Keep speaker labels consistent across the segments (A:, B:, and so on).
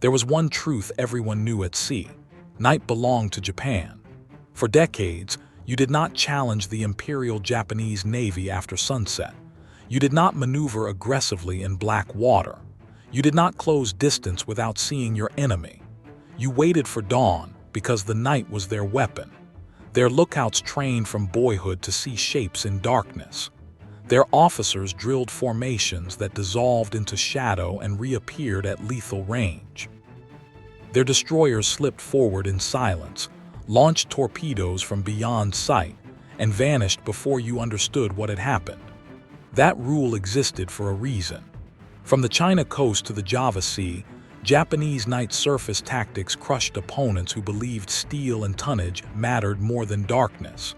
A: There was one truth everyone knew at sea. Night belonged to Japan. For decades, you did not challenge the Imperial Japanese Navy after sunset. You did not maneuver aggressively in black water. You did not close distance without seeing your enemy. You waited for dawn because the night was their weapon. Their lookouts trained from boyhood to see shapes in darkness. Their officers drilled formations that dissolved into shadow and reappeared at lethal range. Their destroyers slipped forward in silence, launched torpedoes from beyond sight, and vanished before you understood what had happened. That rule existed for a reason. From the China coast to the Java Sea, Japanese night surface tactics crushed opponents who believed steel and tonnage mattered more than darkness.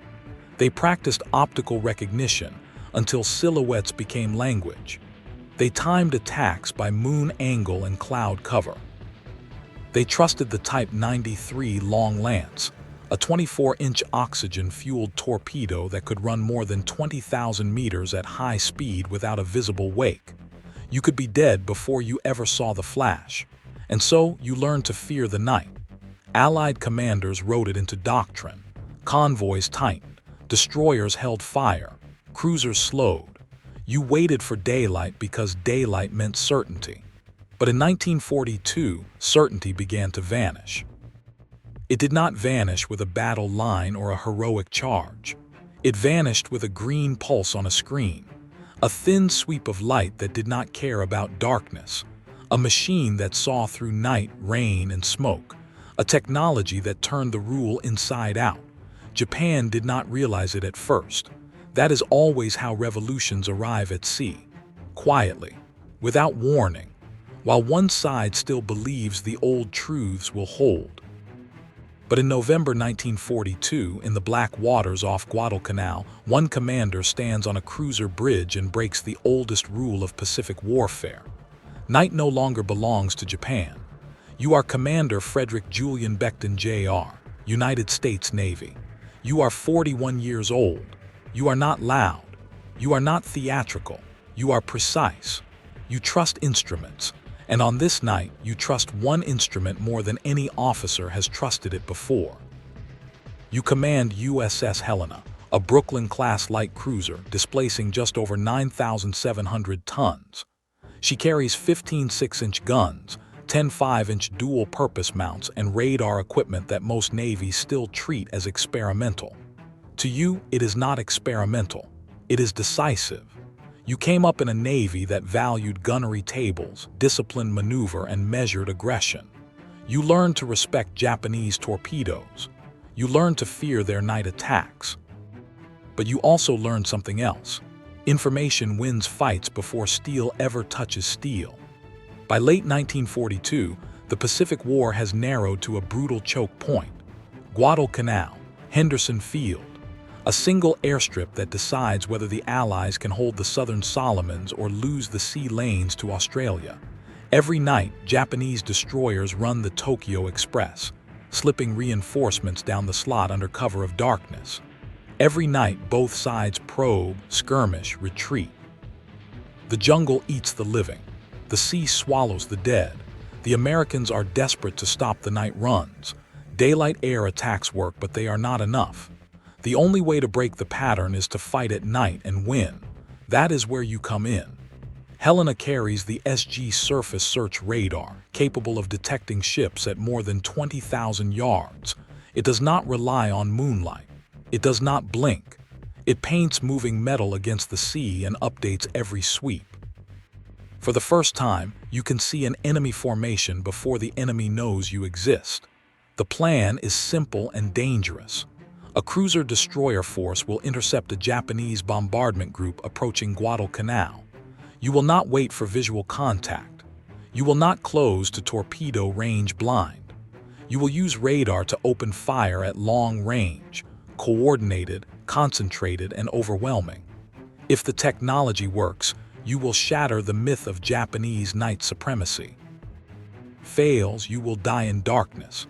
A: They practiced optical recognition until silhouettes became language. They timed attacks by moon angle and cloud cover. They trusted the Type 93 Long Lance, a 24-inch oxygen-fueled torpedo that could run more than 20,000 meters at high speed without a visible wake. You could be dead before you ever saw the flash. And so you learned to fear the night. Allied commanders wrote it into doctrine. Convoys tightened. Destroyers held fire. Cruisers slowed. You waited for daylight because daylight meant certainty. But in 1942, certainty began to vanish. It did not vanish with a battle line or a heroic charge. It vanished with a green pulse on a screen, a thin sweep of light that did not care about darkness, a machine that saw through night, rain, and smoke, a technology that turned the rule inside out. Japan did not realize it at first. That is always how revolutions arrive at sea, quietly, without warning, while one side still believes the old truths will hold. But in November 1942, in the black waters off Guadalcanal, one commander stands on a cruiser bridge and breaks the oldest rule of Pacific warfare. Night no longer belongs to Japan. You are Commander Frederick Julian Beckton Jr., United States Navy. You are 41 years old. You are not loud. You are not theatrical. You are precise. You trust instruments. And on this night, you trust one instrument more than any officer has trusted it before. You command USS Helena, a Brooklyn-class light cruiser displacing just over 9,700 tons. She carries 15 6-inch guns, 10 5-inch dual-purpose mounts, and radar equipment that most navies still treat as experimental. To you, it is not experimental. It is decisive. You came up in a navy that valued gunnery tables, disciplined maneuver, and measured aggression. You learned to respect Japanese torpedoes. You learned to fear their night attacks. But you also learned something else. Information wins fights before steel ever touches steel. By late 1942, the Pacific War has narrowed to a brutal choke point. Guadalcanal, Henderson Field, a single airstrip that decides whether the Allies can hold the Southern Solomons or lose the sea lanes to Australia. Every night, Japanese destroyers run the Tokyo Express, slipping reinforcements down the slot under cover of darkness. Every night, both sides probe, skirmish, retreat. The jungle eats the living. The sea swallows the dead. The Americans are desperate to stop the night runs. Daylight air attacks work, but they are not enough. The only way to break the pattern is to fight at night and win. That is where you come in. Helena carries the SG Surface Search Radar, capable of detecting ships at more than 20,000 yards. It does not rely on moonlight. It does not blink. It paints moving metal against the sea and updates every sweep. For the first time, you can see an enemy formation before the enemy knows you exist. The plan is simple and dangerous. A cruiser-destroyer force will intercept a Japanese bombardment group approaching Guadalcanal. You will not wait for visual contact. You will not close to torpedo range blind. You will use radar to open fire at long range, coordinated, concentrated, and overwhelming. If the technology works, you will shatter the myth of Japanese night supremacy. Fails, you will die in darkness.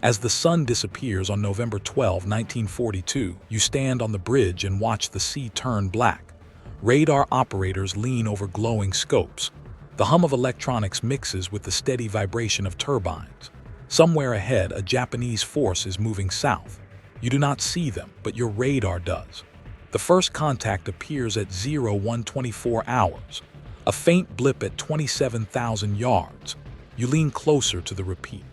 A: As the sun disappears on November 12, 1942, you stand on the bridge and watch the sea turn black. Radar operators lean over glowing scopes. The hum of electronics mixes with the steady vibration of turbines. Somewhere ahead, a Japanese force is moving south. You do not see them, but your radar does. The first contact appears at 0124 hours, a faint blip at 27,000 yards. You lean closer to the repeat.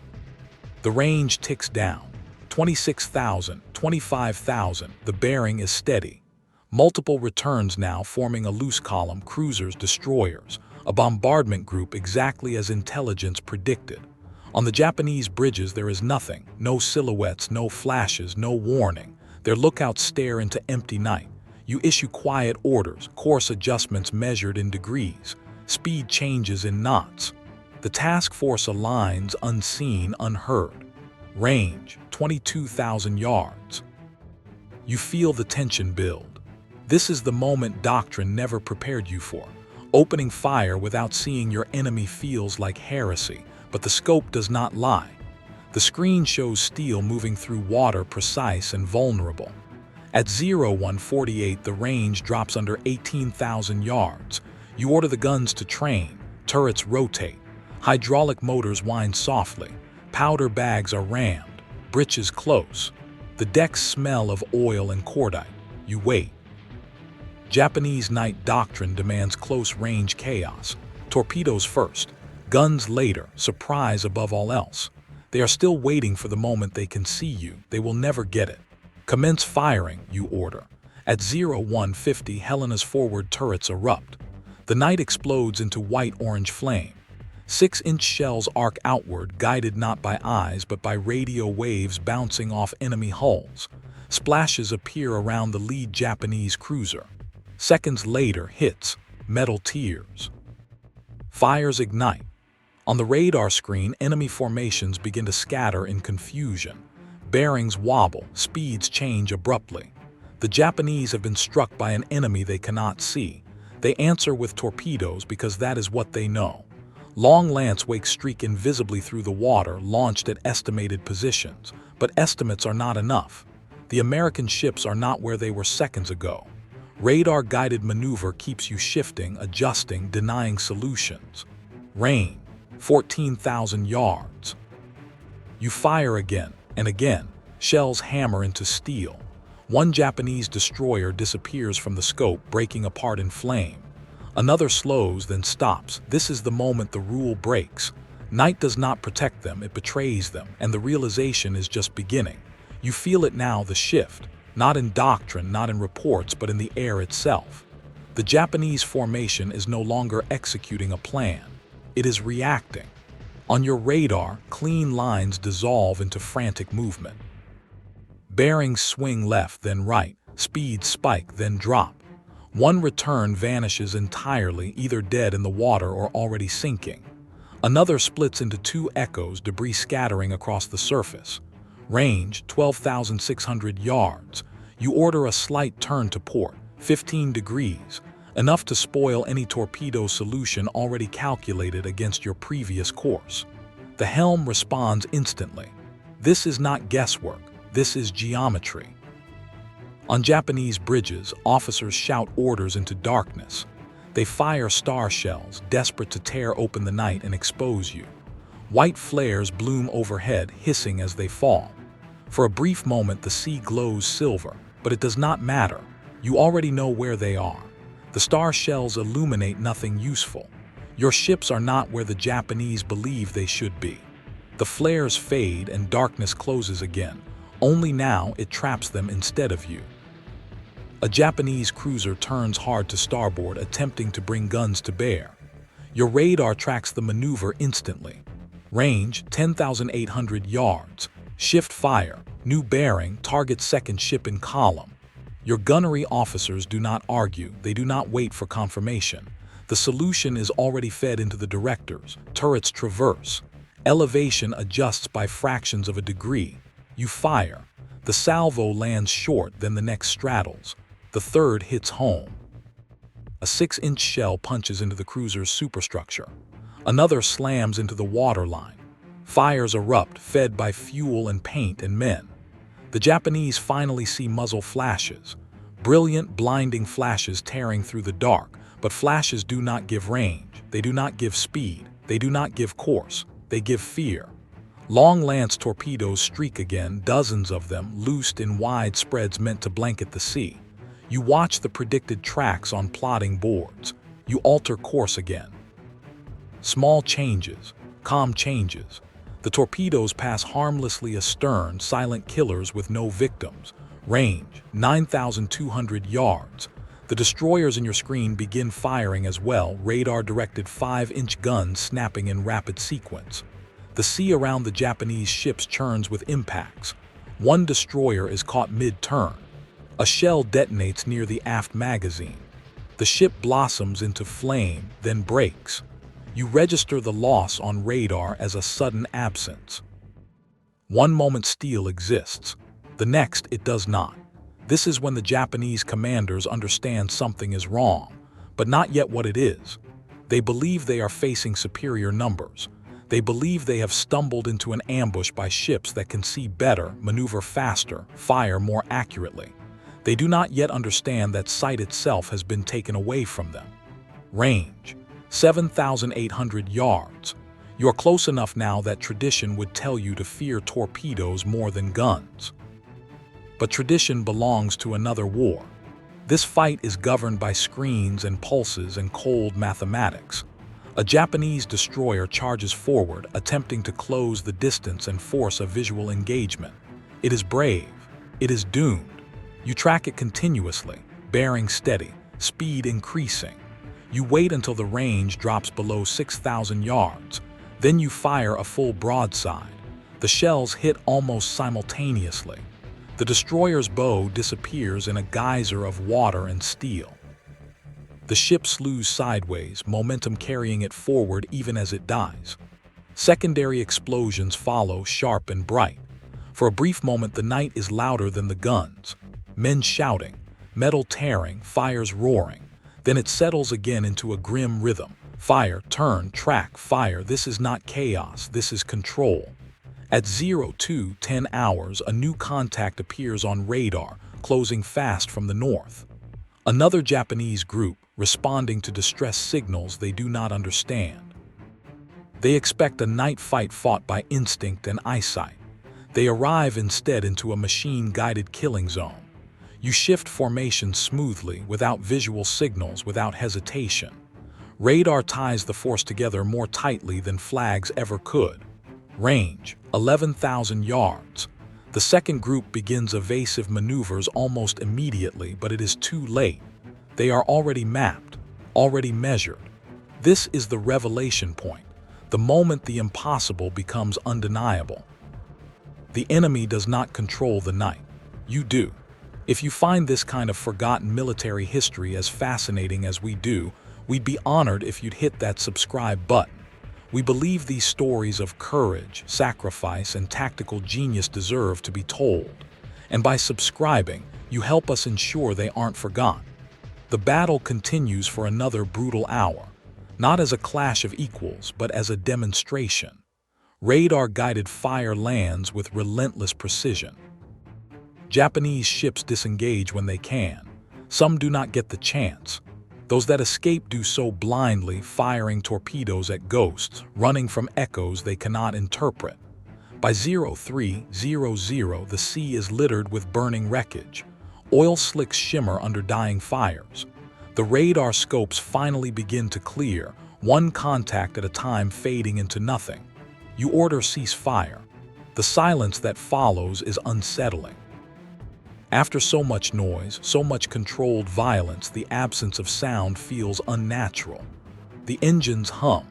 A: The range ticks down. 26,000, 25,000, the bearing is steady. Multiple returns now forming a loose column, cruisers, destroyers, a bombardment group exactly as intelligence predicted. On the Japanese bridges there is nothing, no silhouettes, no flashes, no warning. Their lookouts stare into empty night. You issue quiet orders, course adjustments measured in degrees, speed changes in knots. The task force aligns unseen, unheard. Range, 22,000 yards. You feel the tension build. This is the moment doctrine never prepared you for. Opening fire without seeing your enemy feels like heresy, but the scope does not lie. The screen shows steel moving through water, precise and vulnerable. At 0148, the range drops under 18,000 yards. You order the guns to train, turrets rotate, hydraulic motors whine softly, powder bags are rammed, breeches close. The decks smell of oil and cordite. You wait. Japanese night doctrine demands close-range chaos. Torpedoes first, guns later, surprise above all else. They are still waiting for the moment they can see you. They will never get it. Commence firing, you order. At 0150, Helena's forward turrets erupt. The night explodes into white-orange flame. 6-inch shells arc outward, guided not by eyes but by radio waves bouncing off enemy hulls. Splashes appear around the lead Japanese cruiser. Seconds later, hits, metal tears. Fires ignite. On the radar screen, enemy formations begin to scatter in confusion. Bearings wobble, speeds change abruptly. The Japanese have been struck by an enemy they cannot see. They answer with torpedoes because that is what they know. Long lance wakes streak invisibly through the water, launched at estimated positions. But estimates are not enough. The American ships are not where they were seconds ago. Radar-guided maneuver keeps you shifting, adjusting, denying solutions. Range, 14,000 yards. You fire again and again. Shells hammer into steel. One Japanese destroyer disappears from the scope, breaking apart in flame. Another slows, then stops. This is the moment the rule breaks. Night does not protect them, it betrays them, and the realization is just beginning. You feel it now, the shift. Not in doctrine, not in reports, but in the air itself. The Japanese formation is no longer executing a plan. It is reacting. On your radar, clean lines dissolve into frantic movement. Bearings swing left, then right. Speeds spike, then drop. One return vanishes entirely, either dead in the water or already sinking. Another splits into two echoes, debris scattering across the surface. Range, 12,600 yards. You order a slight turn to port, 15 degrees, enough to spoil any torpedo solution already calculated against your previous course. The helm responds instantly. This is not guesswork, this is geometry. On Japanese bridges, officers shout orders into darkness. They fire star shells, desperate to tear open the night and expose you. White flares bloom overhead, hissing as they fall. For a brief moment, the sea glows silver, but it does not matter. You already know where they are. The star shells illuminate nothing useful. Your ships are not where the Japanese believe they should be. The flares fade and darkness closes again. Only now it traps them instead of you. A Japanese cruiser turns hard to starboard, attempting to bring guns to bear. Your radar tracks the maneuver instantly. Range, 10,800 yards. Shift fire, new bearing, target second ship in column. Your gunnery officers do not argue, they do not wait for confirmation. The solution is already fed into the directors. Turrets traverse. Elevation adjusts by fractions of a degree. You fire. The salvo lands short, then the next straddles. The third hits home. A 6-inch shell punches into the cruiser's superstructure. Another slams into the waterline. Fires erupt, fed by fuel and paint and men. The Japanese finally see muzzle flashes. Brilliant, blinding flashes tearing through the dark, But flashes do not give range, they do not give speed, they do not give course, they give fear. Long lance torpedoes streak again, dozens of them, loosed in wide spreads meant to blanket the sea. You watch the predicted tracks on plotting boards. You alter course again. Small changes, calm changes. The torpedoes pass harmlessly astern, silent killers with no victims. Range, 9,200 yards. The destroyers in your screen begin firing as well, radar-directed 5-inch guns snapping in rapid sequence. The sea around the Japanese ships churns with impacts. One destroyer is caught mid-turn. A shell detonates near the aft magazine. The ship blossoms into flame, then breaks. You register the loss on radar as a sudden absence. One moment steel exists, the next it does not. This is when the Japanese commanders understand something is wrong, but not yet what it is. They believe they are facing superior numbers. They believe they have stumbled into an ambush by ships that can see better, maneuver faster, fire more accurately. They do not yet understand that sight itself has been taken away from them. Range, 7,800 yards. You're close enough now that tradition would tell you to fear torpedoes more than guns. But tradition belongs to another war. This fight is governed by screens and pulses and cold mathematics. A Japanese destroyer charges forward, attempting to close the distance and force a visual engagement. It is brave. It is doomed. You track it continuously, bearing steady, speed increasing. You wait until the range drops below 6,000 yards. Then you fire a full broadside. The shells hit almost simultaneously. The destroyer's bow disappears in a geyser of water and steel. The ship slews sideways, momentum carrying it forward even as it dies. Secondary explosions follow, sharp and bright. For a brief moment, the night is louder than the guns. Men shouting, metal tearing, fires roaring. Then it settles again into a grim rhythm. Fire, turn, track, fire. This is not chaos, this is control. At 02:10 hours, a new contact appears on radar, closing fast from the north. Another Japanese group, responding to distress signals they do not understand. They expect a night fight fought by instinct and eyesight. They arrive instead into a machine-guided killing zone. You shift formation smoothly, without visual signals, without hesitation. Radar ties the force together more tightly than flags ever could. Range, 11,000 yards. The second group begins evasive maneuvers almost immediately, but it is too late. They are already mapped, already measured. This is the revelation point, the moment the impossible becomes undeniable. The enemy does not control the night. You do. If you find this kind of forgotten military history as fascinating as we do, we'd be honored if you'd hit that subscribe button. We believe these stories of courage, sacrifice, and tactical genius deserve to be told. And by subscribing, you help us ensure they aren't forgotten. The battle continues for another brutal hour, not as a clash of equals, but as a demonstration. Radar-guided fire lands with relentless precision. Japanese ships disengage when they can. Some do not get the chance. Those that escape do so blindly, firing torpedoes at ghosts, running from echoes they cannot interpret. By 03:00, the sea is littered with burning wreckage. Oil slicks shimmer under dying fires. The radar scopes finally begin to clear, one contact at a time fading into nothing. You order ceasefire. The silence that follows is unsettling. After so much noise, so much controlled violence, the absence of sound feels unnatural. The engines hum.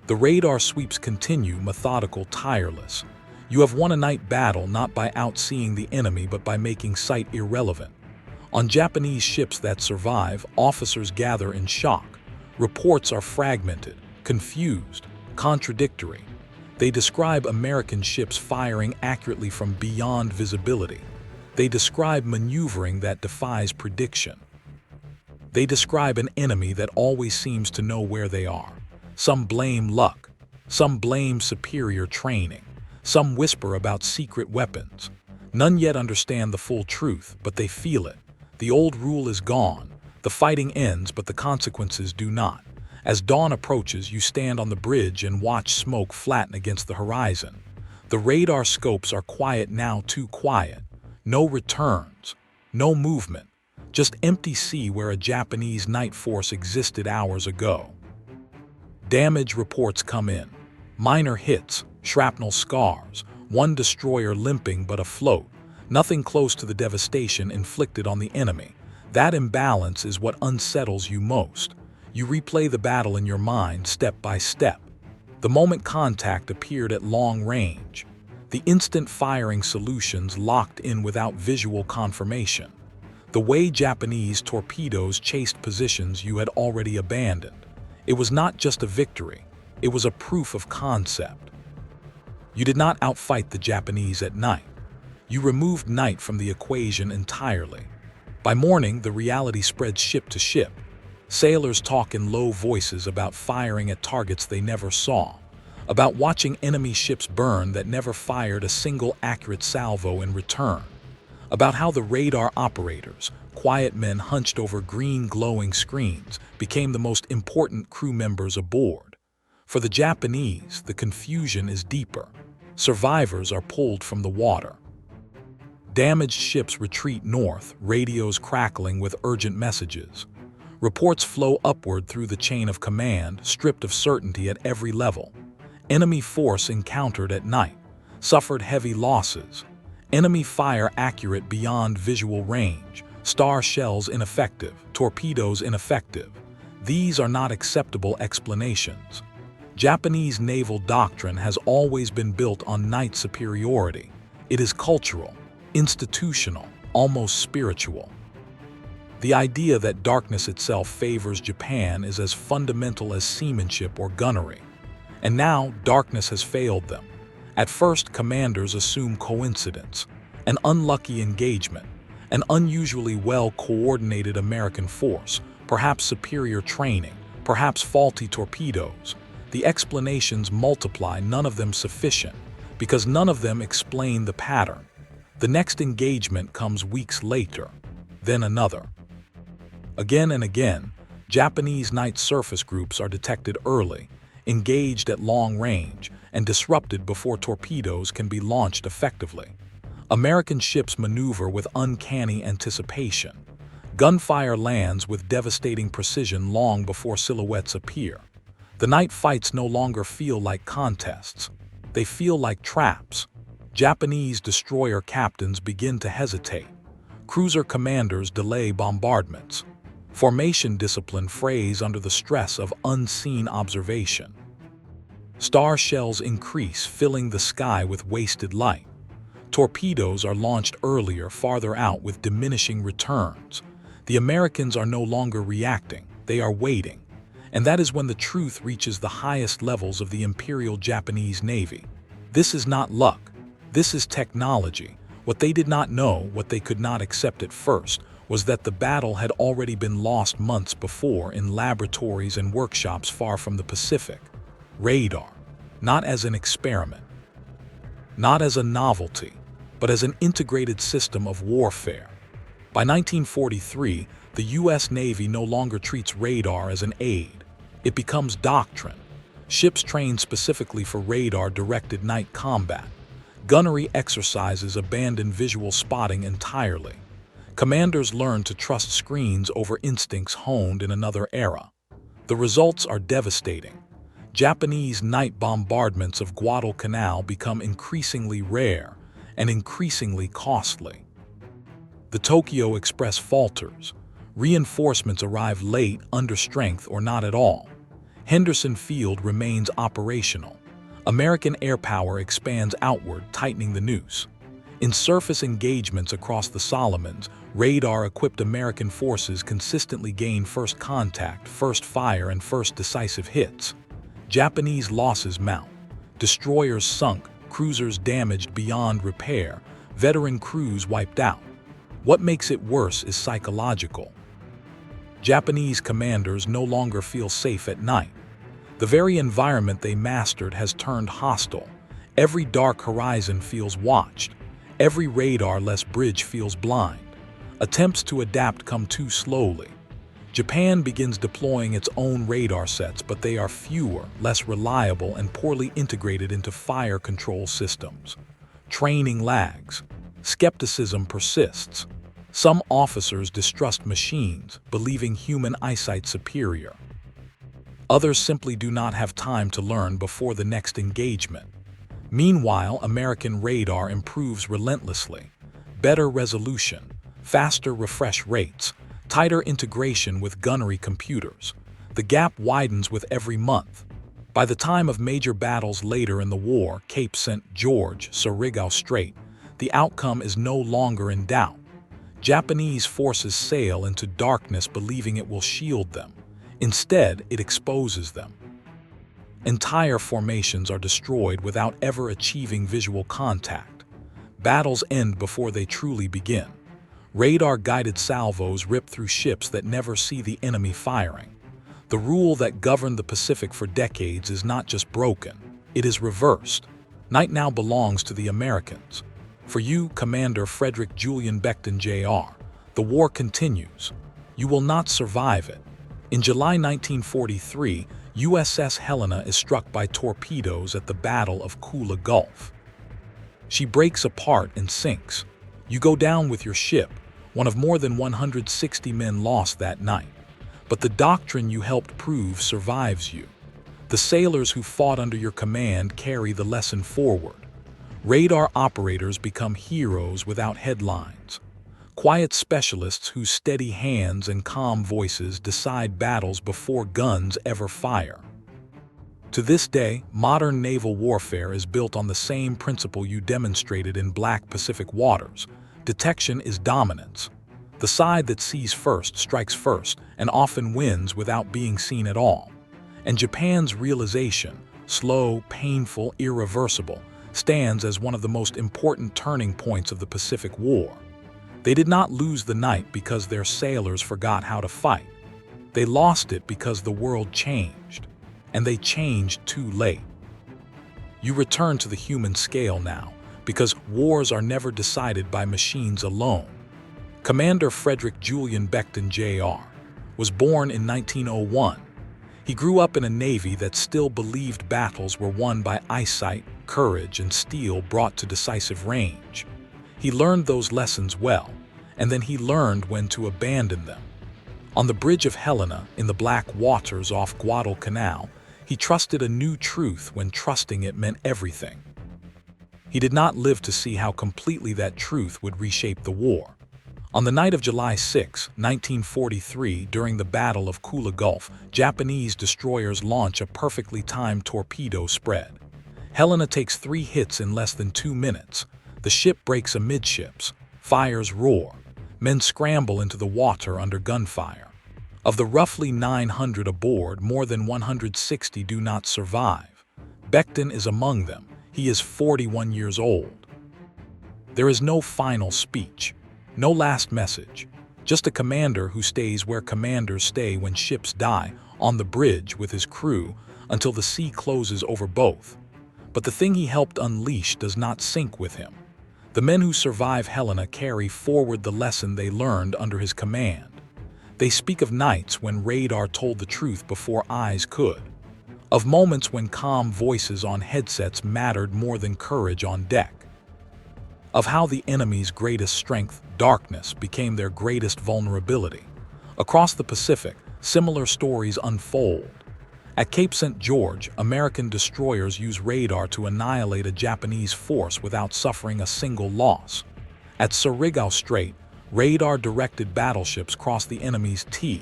A: The radar sweeps continue, methodical, tireless. You have won a night battle not by outseeing the enemy but by making sight irrelevant. On Japanese ships that survive, officers gather in shock. Reports are fragmented, confused, contradictory. They describe American ships firing accurately from beyond visibility. They describe maneuvering that defies prediction. They describe an enemy that always seems to know where they are. Some blame luck. Some blame superior training. Some whisper about secret weapons. None yet understand the full truth, but they feel it. The old rule is gone. The fighting ends, but the consequences do not. As dawn approaches, you stand on the bridge and watch smoke flatten against the horizon. The radar scopes are quiet now, too quiet. No returns, no movement, just empty sea where a Japanese night force existed hours ago. Damage reports come in. Minor hits, shrapnel scars, one destroyer limping but afloat. Nothing close to the devastation inflicted on the enemy. That imbalance is what unsettles you most. You replay the battle in your mind step by step. The moment contact appeared at long range. The instant firing solutions locked in without visual confirmation. The way Japanese torpedoes chased positions you had already abandoned. It was not just a victory, it was a proof of concept. You did not outfight the Japanese at night. You removed night from the equation entirely. By morning, the reality spread ship to ship. Sailors talk in low voices about firing at targets they never saw, about watching enemy ships burn that never fired a single accurate salvo in return, about how the radar operators, quiet men hunched over green glowing screens, became the most important crew members aboard. For the Japanese, the confusion is deeper. Survivors are pulled from the water. Damaged ships retreat north, radios crackling with urgent messages. Reports flow upward through the chain of command, stripped of certainty at every level. Enemy force encountered at night, suffered heavy losses. Enemy fire accurate beyond visual range. Star shells ineffective, torpedoes ineffective. These are not acceptable explanations. Japanese naval doctrine has always been built on night superiority. It is cultural, institutional, almost spiritual. The idea that darkness itself favors Japan is as fundamental as seamanship or gunnery. And now, darkness has failed them. At first, commanders assume coincidence, an unlucky engagement, an unusually well-coordinated American force, perhaps superior training, perhaps faulty torpedoes. The explanations multiply, none of them sufficient, because none of them explain the pattern. The next engagement comes weeks later, then another. Again and again, Japanese night surface groups are detected early, engaged at long range, and disrupted before torpedoes can be launched effectively. American ships maneuver with uncanny anticipation. Gunfire lands with devastating precision long before silhouettes appear. The night fights no longer feel like contests. They feel like traps. Japanese destroyer captains begin to hesitate. Cruiser commanders delay bombardments. Formation discipline frays under the stress of unseen observation. Star shells increase, filling the sky with wasted light. Torpedoes are launched earlier, farther out, with diminishing returns. The Americans are no longer reacting, they are waiting. And that is when the truth reaches the highest levels of the Imperial Japanese Navy. This is not luck. This is technology. What they did not know, what they could not accept at first, was that the battle had already been lost months before in laboratories and workshops far from the Pacific. Radar, not as an experiment, not as a novelty, but as an integrated system of warfare. By 1943, the U.S. Navy no longer treats radar as an aid. It becomes doctrine. Ships trained specifically for radar-directed night combat. Gunnery exercises abandon visual spotting entirely. Commanders learn to trust screens over instincts honed in another era. The results are devastating. Japanese night bombardments of Guadalcanal become increasingly rare and increasingly costly. The Tokyo Express falters. Reinforcements arrive late, under strength, or not at all. Henderson Field remains operational. American air power expands outward, tightening the noose. In surface engagements across the Solomons, radar-equipped American forces consistently gain first contact, first fire, and first decisive hits. Japanese losses mount. Destroyers sunk, cruisers damaged beyond repair, veteran crews wiped out. What makes it worse is psychological. Japanese commanders no longer feel safe at night. The very environment they mastered has turned hostile. Every dark horizon feels watched. Every radar-less bridge feels blind. Attempts to adapt come too slowly. Japan begins deploying its own radar sets, but they are fewer, less reliable, and poorly integrated into fire control systems. Training lags. Skepticism persists. Some officers distrust machines, believing human eyesight superior. Others simply do not have time to learn before the next engagement. Meanwhile, American radar improves relentlessly. Better resolution, faster refresh rates, tighter integration with gunnery computers. The gap widens with every month. By the time of major battles later in the war, Cape St. George, Surigao Strait, the outcome is no longer in doubt. Japanese forces sail into darkness believing it will shield them. Instead, it exposes them. Entire formations are destroyed without ever achieving visual contact. Battles end before they truly begin. Radar-guided salvos rip through ships that never see the enemy firing. The rule that governed the Pacific for decades is not just broken, it is reversed. Night now belongs to the Americans. For you, Commander Frederick Julian Becton Jr., the war continues. You will not survive it. In July 1943, USS Helena is struck by torpedoes at the Battle of Kula Gulf. She breaks apart and sinks. You go down with your ship, one of more than 160 men lost that night. But the doctrine you helped prove survives you. The sailors who fought under your command carry the lesson forward. Radar operators become heroes without headlines. Quiet specialists whose steady hands and calm voices decide battles before guns ever fire. To this day, modern naval warfare is built on the same principle you demonstrated in Black Pacific waters. Detection is dominance. The side that sees first strikes first and often wins without being seen at all. And Japan's realization, slow, painful, irreversible, stands as one of the most important turning points of the Pacific War. They did not lose the night because their sailors forgot how to fight. They lost it because the world changed, and they changed too late. You return to the human scale now, because wars are never decided by machines alone. Commander Frederick Julian Becton Jr. was born in 1901. He grew up in a Navy that still believed battles were won by eyesight, courage, and steel brought to decisive range. He learned those lessons well, and then he learned when to abandon them. On the bridge of Helena, in the black waters off Guadalcanal, he trusted a new truth when trusting it meant everything. He did not live to see how completely that truth would reshape the war. On the night of July 6, 1943, during the Battle of Kula Gulf, Japanese destroyers launch a perfectly timed torpedo spread. Helena takes 3 hits in less than 2 minutes. The ship breaks amidships. Fires roar. Men scramble into the water under gunfire. Of the roughly 900 aboard, more than 160 do not survive. Becton is among them. He is 41 years old. There is no final speech, no last message, just a commander who stays where commanders stay when ships die, on the bridge with his crew until the sea closes over both. But the thing he helped unleash does not sink with him. The men who survive Helena carry forward the lesson they learned under his command. They speak of nights when radar told the truth before eyes could. Of moments when calm voices on headsets mattered more than courage on deck. Of how the enemy's greatest strength, darkness, became their greatest vulnerability. Across the Pacific, similar stories unfold. At Cape St. George, American destroyers use radar to annihilate a Japanese force without suffering a single loss. At Surigao Strait, radar-directed battleships cross the enemy's T,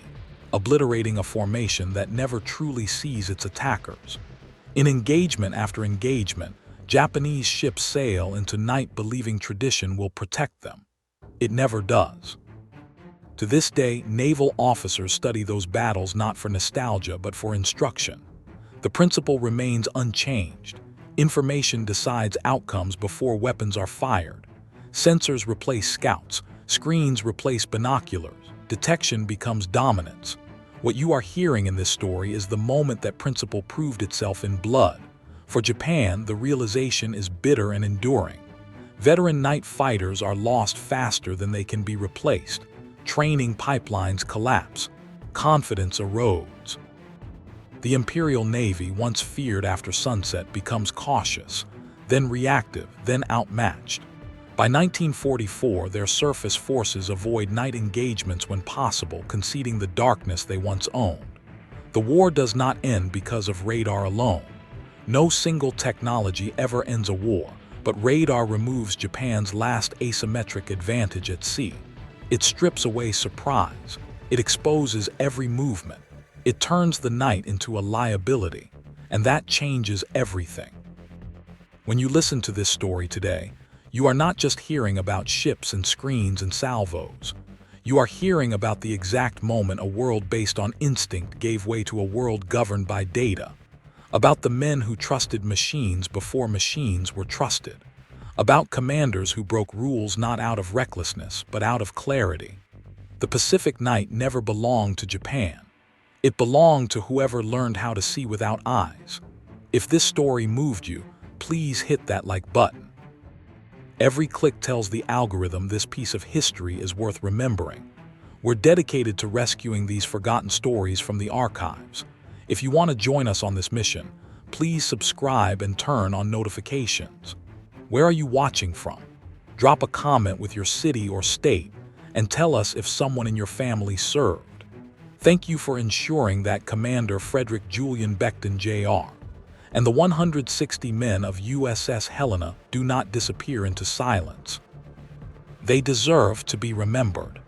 A: obliterating a formation that never truly sees its attackers. In engagement after engagement, Japanese ships sail into night believing tradition will protect them. It never does. To this day, naval officers study those battles not for nostalgia but for instruction. The principle remains unchanged. Information decides outcomes before weapons are fired. Sensors replace scouts, screens replace binoculars, detection becomes dominance. What you are hearing in this story is the moment that principle proved itself in blood. For Japan, the realization is bitter and enduring. Veteran night fighters are lost faster than they can be replaced. Training pipelines collapse. confidence erodes. The Imperial Navy, once feared after sunset, becomes cautious, then reactive, then outmatched. By 1944, their surface forces avoid night engagements when possible, conceding the darkness they once owned. The war does not end because of radar alone. No single technology ever ends a war, but radar removes Japan's last asymmetric advantage at sea. It strips away surprise. It exposes every movement. It turns the night into a liability, and that changes everything. When you listen to this story today, you are not just hearing about ships and screens and salvos. You are hearing about the exact moment a world based on instinct gave way to a world governed by data. About the men who trusted machines before machines were trusted. About commanders who broke rules not out of recklessness, but out of clarity. The Pacific Night never belonged to Japan. It belonged to whoever learned how to see without eyes. If this story moved you, please hit that like button. Every click tells the algorithm this piece of history is worth remembering. We're dedicated to rescuing these forgotten stories from the archives. If you want to join us on this mission, please subscribe and turn on notifications. Where are you watching from? Drop a comment with your city or state and tell us if someone in your family served. Thank you for ensuring that Commander Frederick Julian Beckton Jr. and the 160 men of USS Helena do not disappear into silence. They deserve to be remembered.